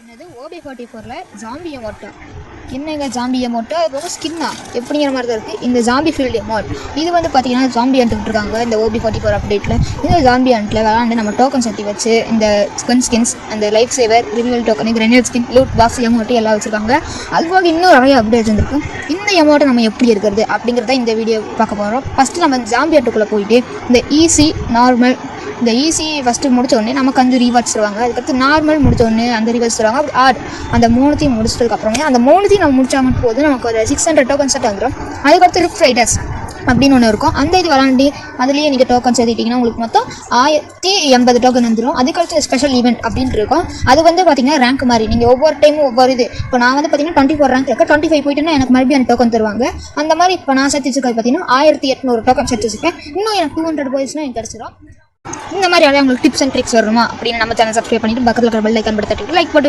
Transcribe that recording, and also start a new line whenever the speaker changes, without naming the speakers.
என்னது OB44ல ஜாம்பி எமோட்டா என்னங்க ஜாம்பி எமோட்டா அது ரொம்ப ஸ்கின்னா எப்படிங்கிற மாதிரி தான் இருக்குது இந்த ஜாம்பி ஃபீல்டு எமோட். இது வந்து பார்த்தீங்கன்னா ஜாம்பி அண்ட் விட்டுருக்காங்க இந்த OB44 அப்டேட்டில். இந்த ஜாம்பி அண்ட்டில் விளாண்டு நம்ம டோக்கன் சட்டி வச்சு இந்த ஸ்கின்ஸ் அந்த life saver revival token grenade skin loot box emote எல்லாம் வச்சுருக்காங்க. அது போக இன்னும் நிறைய அப்டேட்ஸ் வந்துருக்கு. இந்த எமோட்டை நம்ம எப்படி இருக்கிறது அப்படிங்கிறத இந்த வீடியோ பார்க்க போகிறோம். ஃபஸ்ட்டு நம்ம ஜாம்பி அண்ட்டுக்குள்ளே போயிட்டு இந்த ஈஸி நார்மல் இந்த ஈஸி ஃபஸ்ட்டு முடிச்ச உடனே நமக்கு 5 ரீவார்ட்ஸ் தருவாங்க. அதுக்கடுத்து நார்மல் முடிச்ச உடனே அந்த ரீவார்ட்ஸ் தருவாங்க. அப்படி ஆட் அந்த 3த்தையும் முடிச்சதுக்கப்புறமே அந்த 3த்தையும் நம்ம முடிச்சா மட்டும் போது நமக்கு ஒரு 600 டோக்கன் செட் வந்துடும். அதுக்கடுத்து ரிஃப்ட் ரைடர்ஸ் அப்படின்னு ஒன்று இருக்கும். அந்த இது விளாண்டி அதுலேயே நீங்கள் டோக்கன் சேர்த்திட்டிங்கன்னா உங்களுக்கு மொத்தம் 1080 டோக்கன் வந்துடும். அதுக்கடுத்து ஸ்பெஷல் ஈவெண்ட் அப்படின்ட்டு இருக்கும். அது வந்து பார்த்தீங்கன்னா ரேங்க் மாதிரி நீங்கள் ஒவ்வொரு டைமும் ஒவ்வொரு இது இப்போ நான் வந்து பார்த்தீங்கன்னா 24 ரேங்க் இருக்க 25 போயிட்டுன்னா எனக்கு மறுபடியும் அந்த டோக்கன் தருவாங்க. அந்த மாதிரி இப்போ நான் சேர்த்து வச்சுருக்கிறது பார்த்தீங்கன்னா 1800 டோக்கன் சேர்த்து வச்சுருக்கேன். இன்னும் எனக்கு 200 போயிடுச்சுன்னா எனக்கு கிடச்சிடும். இந்த மாதிரி உங்களுக்கு டிப்ஸ் அண்ட் ட்ரிக்ஸ் வருமா அப்படின்னு நம்ம சேனல் சப்ஸ்கிரைப் பண்ணிட்டு பக்கத்தில் இருக்கிற பெல் ஐக்கான் பட்டன் தட்டி லைக் போட்டு